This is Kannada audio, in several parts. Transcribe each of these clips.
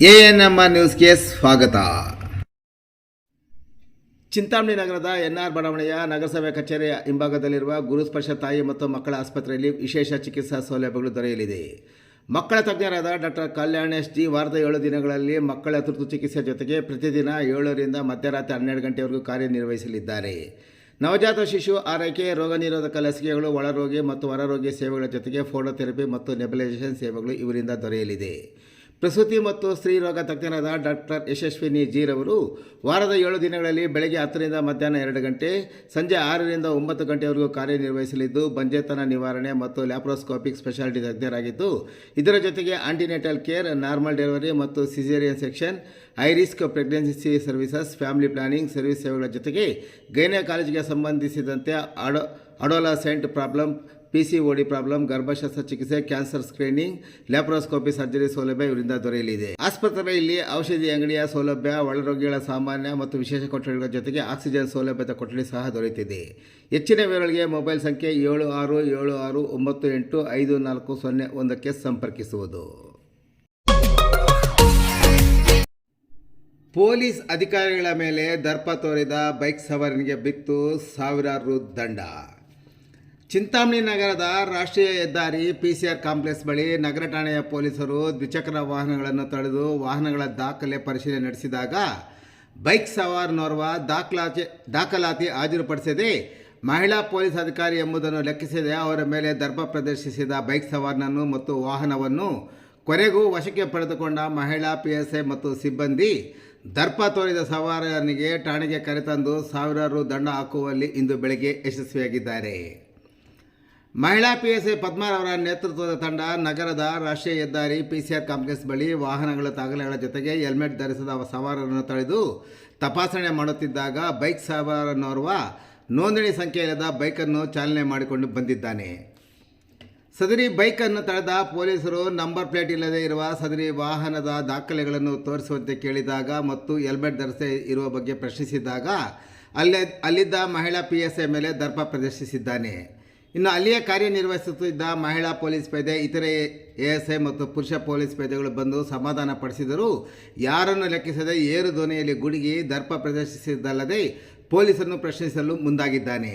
ಎಎನ್ಎಂಆರ್ ನ್ಯೂಸ್ಗೆ ಸ್ವಾಗತ. ಚಿಂತಾಮಣಿ ನಗರದ ಎನ್ಆರ್ ಬಡಾವಣೆಯ ನಗರಸಭೆ ಕಚೇರಿಯ ಹಿಂಭಾಗದಲ್ಲಿರುವ ಗುರುಸ್ಪರ್ಶ ತಾಯಿ ಮತ್ತು ಮಕ್ಕಳ ಆಸ್ಪತ್ರೆಯಲ್ಲಿ ವಿಶೇಷ ಚಿಕಿತ್ಸಾ ಸೌಲಭ್ಯಗಳು ದೊರೆಯಲಿದೆ. ಮಕ್ಕಳ ತಜ್ಞರಾದ ಡಾಕ್ಟರ್ ಕಲ್ಯಾಣ್ ಎಸ್ ಜಿ ವಾರದ 7 ದಿನಗಳಲ್ಲಿ ಮಕ್ಕಳ ತುರ್ತು ಚಿಕಿತ್ಸೆ ಜೊತೆಗೆ ಪ್ರತಿದಿನ 7 ರಿಂದ ಮಧ್ಯರಾತ್ರಿ 12 ಗಂಟೆವರೆಗೂ ಕಾರ್ಯನಿರ್ವಹಿಸಲಿದ್ದಾರೆ. ನವಜಾತ ಶಿಶು ಆರೈಕೆ, ರೋಗ ನಿರೋಧಕ ಲಸಿಕೆಗಳು, ಒಳರೋಗಿ ಮತ್ತು ಹೊರರೋಗಿ ಸೇವೆಗಳ ಜೊತೆಗೆ ಫೋಟೋಥೆರಪಿ ಮತ್ತು ನೆಬುಲೈಸೇಷನ್ ಸೇವೆಗಳು ಇವರಿಂದ ದೊರೆಯಲಿದೆ. ಪ್ರಸೂತಿ ಮತ್ತು ಸ್ತ್ರೀ ರೋಗ ತಜ್ಞರಾದ ಡಾಕ್ಟರ್ ಯಶಸ್ವಿನಿ ಜಿ ರವರು ವಾರದ 7 ದಿನಗಳಲ್ಲಿ ಬೆಳಗ್ಗೆ 10 ರಿಂದ ಮಧ್ಯಾಹ್ನ 2 ಗಂಟೆ, ಸಂಜೆ 6 ರಿಂದ 9 ಗಂಟೆವರೆಗೂ ಕಾರ್ಯನಿರ್ವಹಿಸಲಿದ್ದು ಬಂಜೆತನ ನಿವಾರಣೆ ಮತ್ತು ಲ್ಯಾಪ್ರೋಸ್ಕೋಪಿಕ್ ಸ್ಪೆಷಾಲಿಟಿ ತಜ್ಞರಾಗಿದ್ದು, ಇದರ ಜೊತೆಗೆ ಆಂಟಿನೆಟಲ್ ಕೇರ್, ನಾರ್ಮಲ್ ಡೆಲಿವರಿ ಮತ್ತು caesarean section, high risk pregnancy services, family planning service ಸೇವೆಗಳ ಜೊತೆಗೆ ಗೈನಕಾಲಜಿಗೆ ಸಂಬಂಧಿಸಿದಂತೆ ಅಡೋಲಸೆಂಟ್ ಪ್ರಾಬ್ಲಮ್, PCOD ಪ್ರಾಬ್ಲಮ್, ಗರ್ಭಶಸ್ತ್ರ ಚಿಕಿತ್ಸೆ, ಕ್ಯಾನ್ಸರ್ ಸ್ಕ್ರೀನಿಂಗ್, ಲ್ಯಾಪ್ರೋಸ್ಕೋಪಿ ಸರ್ಜರಿ ಸೌಲಭ್ಯ ಇವರಿಂದ ದೊರೆಯಲಿದೆ. ಆಸ್ಪತ್ರೆಯಲ್ಲಿ ಔಷಧಿ ಅಂಗಡಿಯ ಸೌಲಭ್ಯ, ಒಳರೋಗಿಗಳ ಸಾಮಾನ್ಯ ಮತ್ತು ವಿಶೇಷ ಕೊಠಡಿಗಳ ಜೊತೆಗೆ ಆಕ್ಸಿಜನ್ ಸೌಲಭ್ಯದ ಕೊಠಡಿ ಸಹ ದೊರೆಯುತ್ತಿದೆ. ಹೆಚ್ಚಿನ ವಿವರಗಳಿಗೆ ಮೊಬೈಲ್ ಸಂಖ್ಯೆ 7676985401ಕ್ಕೆ ಸಂಪರ್ಕಿಸುವುದು. ಪೊಲೀಸ್ ಅಧಿಕಾರಿಗಳ ಮೇಲೆ ದರ್ಪ ತೋರಿದ ಬೈಕ್ ಸವಾರನಿಗೆ ಬಿತ್ತು ಸಾವಿರಾರು ರು ದಂಡ. ಚಿಂತಾಮಣಿ ನಗರದ ರಾಷ್ಟ್ರೀಯ ಹೆದ್ದಾರಿ PCR ಕಾಂಪ್ಲೆಕ್ಸ್ ಬಳಿ ನಗರ ಠಾಣೆಯ ಪೊಲೀಸರು ದ್ವಿಚಕ್ರ ವಾಹನಗಳನ್ನು ತಡೆದು ವಾಹನಗಳ ದಾಖಲೆ ಪರಿಶೀಲನೆ ನಡೆಸಿದಾಗ ಬೈಕ್ ಸವಾರನೋರ್ವ ದಾಖಲಾತಿ ಹಾಜರುಪಡಿಸದೆ ಮಹಿಳಾ ಪೊಲೀಸ್ ಅಧಿಕಾರಿ ಎಂಬುದನ್ನು ಲೆಕ್ಕಿಸದೆ ಅವರ ಮೇಲೆ ದರ್ಪ ಪ್ರದರ್ಶಿಸಿದ ಬೈಕ್ ಸವಾರನನ್ನು ಮತ್ತು ವಾಹನವನ್ನು ಕೊನೆಗೂ ವಶಕ್ಕೆ ಪಡೆದುಕೊಂಡ ಮಹಿಳಾ PSI ಮತ್ತು ಸಿಬ್ಬಂದಿ ದರ್ಪ ತೋರಿದ ಸವಾರನಿಗೆ ಠಾಣೆಗೆ ಕರೆತಂದು ಸಾವಿರಾರು ರು ದಂಡ ಹಾಕುವಲ್ಲಿ ಇಂದು ಬೆಳಗ್ಗೆ ಯಶಸ್ವಿಯಾಗಿದ್ದಾರೆ. ಮಹಿಳಾ PSI ಪದ್ಮಾರವರ ನೇತೃತ್ವದ ತಂಡ ನಗರದ ರಾಷ್ಟ್ರೀಯ ಹೆದ್ದಾರಿ PCR ಕಾಂಪ್ಲೆಕ್ಸ್ ಬಳಿ ವಾಹನಗಳ ದಾಖಲೆಗಳ ಜೊತೆಗೆ ಹೆಲ್ಮೆಟ್ ಧರಿಸದ ಸವಾರರನ್ನು ತಡೆದು ತಪಾಸಣೆ ಮಾಡುತ್ತಿದ್ದಾಗ ಬೈಕ್ ಸವಾರನೋರ್ವ ನೋಂದಣಿ ಸಂಖ್ಯೆ ಇಲ್ಲದ ಬೈಕನ್ನು ಚಾಲನೆ ಮಾಡಿಕೊಂಡು ಬಂದಿದ್ದಾನೆ. ಸದರಿ ಬೈಕನ್ನು ತಡೆದ ಪೊಲೀಸರು ನಂಬರ್ ಪ್ಲೇಟ್ ಇಲ್ಲದೆ ಇರುವ ಸದರಿ ವಾಹನದ ದಾಖಲೆಗಳನ್ನು ತೋರಿಸುವಂತೆ ಕೇಳಿದಾಗ ಮತ್ತು ಹೆಲ್ಮೆಟ್ ಧರಿಸದೇ ಇರುವ ಬಗ್ಗೆ ಪ್ರಶ್ನಿಸಿದಾಗ ಅಲ್ಲಿದ್ದ ಮಹಿಳಾ PSI ಮೇಲೆ ದರ್ಪ ಪ್ರದರ್ಶಿಸಿದ್ದಾನೆ. ಇನ್ನು ಅಲ್ಲಿಯೇ ಕಾರ್ಯನಿರ್ವಹಿಸುತ್ತಿದ್ದ ಮಹಿಳಾ ಪೊಲೀಸ್ ಪೇದೆ, ಇತರೆ ASI ಮತ್ತು ಪುರುಷ ಪೊಲೀಸ್ ಪೇದೆಗಳು ಬಂದು ಸಮಾಧಾನ ಪಡಿಸಿದರೂ ಯಾರನ್ನು ಲೆಕ್ಕಿಸದೆ ಏರು ಧ್ವನಿಯಲ್ಲಿ ಗುಡುಗಿ ದರ್ಪ ಪ್ರದರ್ಶಿಸಿದ್ದಲ್ಲದೆ ಪೊಲೀಸರನ್ನು ಪ್ರಶ್ನಿಸಲು ಮುಂದಾಗಿದ್ದಾನೆ.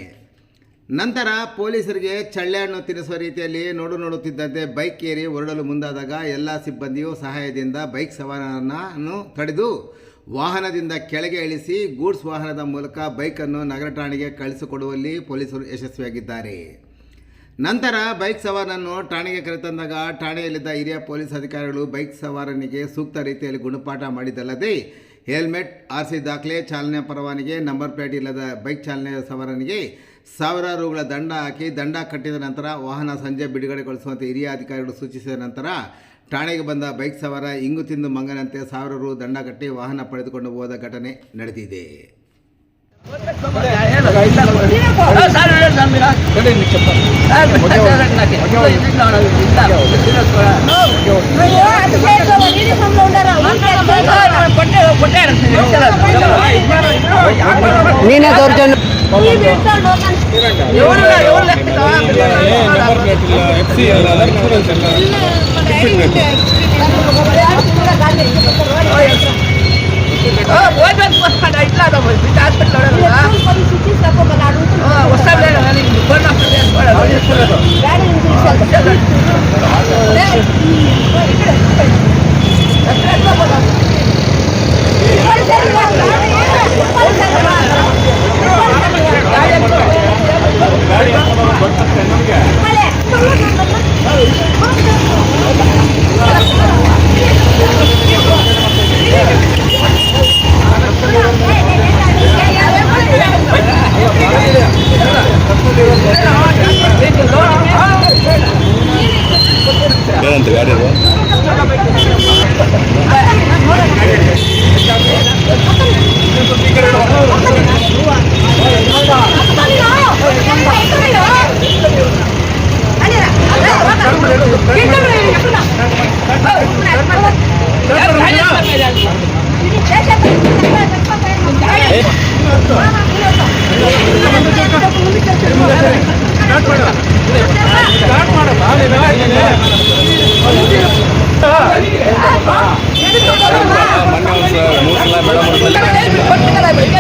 ನಂತರ ಪೊಲೀಸರಿಗೆ ಚಳ್ಳೆಹಣ್ಣು ತಿನ್ನಿಸುವ ರೀತಿಯಲ್ಲಿ ನೋಡುತ್ತಿದ್ದಂತೆ ಬೈಕ್ ಏರಿ ಹೊರಡಲು ಮುಂದಾದಾಗ ಎಲ್ಲ ಸಿಬ್ಬಂದಿಯು ಸಹಾಯದಿಂದ ಬೈಕ್ ಸವಾರನನ್ನು ತಡೆದು ವಾಹನದಿಂದ ಕೆಳಗೆ ಇಳಿಸಿ ಗೂಡ್ಸ್ ವಾಹನದ ಮೂಲಕ ಬೈಕನ್ನು ನಗರ ಠಾಣೆಗೆ ಕಳಿಸಿಕೊಡುವಲ್ಲಿ ಪೊಲೀಸರು ಯಶಸ್ವಿಯಾಗಿದ್ದಾರೆ. ನಂತರ ಬೈಕ್ ಸವಾರನನ್ನು ಠಾಣೆಗೆ ಕರೆತಂದಾಗ ಠಾಣೆಯಲ್ಲಿದ್ದ ಹಿರಿಯ ಪೊಲೀಸ್ ಅಧಿಕಾರಿಗಳು ಬೈಕ್ ಸವಾರನಿಗೆ ಸೂಕ್ತ ರೀತಿಯಲ್ಲಿ ಗುಣಪಾಠ ಮಾಡಿದ್ದಲ್ಲದೆ ಹೆಲ್ಮೆಟ್, RC ದಾಖಲೆ, ಚಾಲನೆ ಪರವಾನಗಿ, ನಂಬರ್ ಪ್ಲೇಟ್ ಇಲ್ಲದ ಬೈಕ್ ಚಾಲನೆ ಸವಾರನಿಗೆ ಸಾವಿರಾರು ರುಗಳ ದಂಡ ಹಾಕಿ ದಂಡ ಕಟ್ಟಿದ ನಂತರ ವಾಹನ ಸಂಜೆ ಬಿಡುಗಡೆಗೊಳಿಸುವಂತೆ ಹಿರಿಯ ಅಧಿಕಾರಿಗಳು ಸೂಚಿಸಿದ ನಂತರ ಠಾಣೆಗೆ ಬಂದ ಬೈಕ್ ಸವಾರ ಇಂಗು ತಿಂದು ಮಂಗನಂತೆ 1000 ರು ದಂಡ ಕಟ್ಟಿ ವಾಹನ ಪಡೆದುಕೊಂಡು ಹೋದ ಘಟನೆ ನಡೆದಿದೆ. ನೀನೇ ದೌರ್ಜನ್ಯ ಏನಂತ ಗಾಡಿ ಸ್ಟಾರ್ಟ್ ಮಾಡು. ಮೊನ್ನೆ ಒಂದು 3 ಸಲ ಮೇಡಮ್ ಅವ್ರ ಮೇಲೆ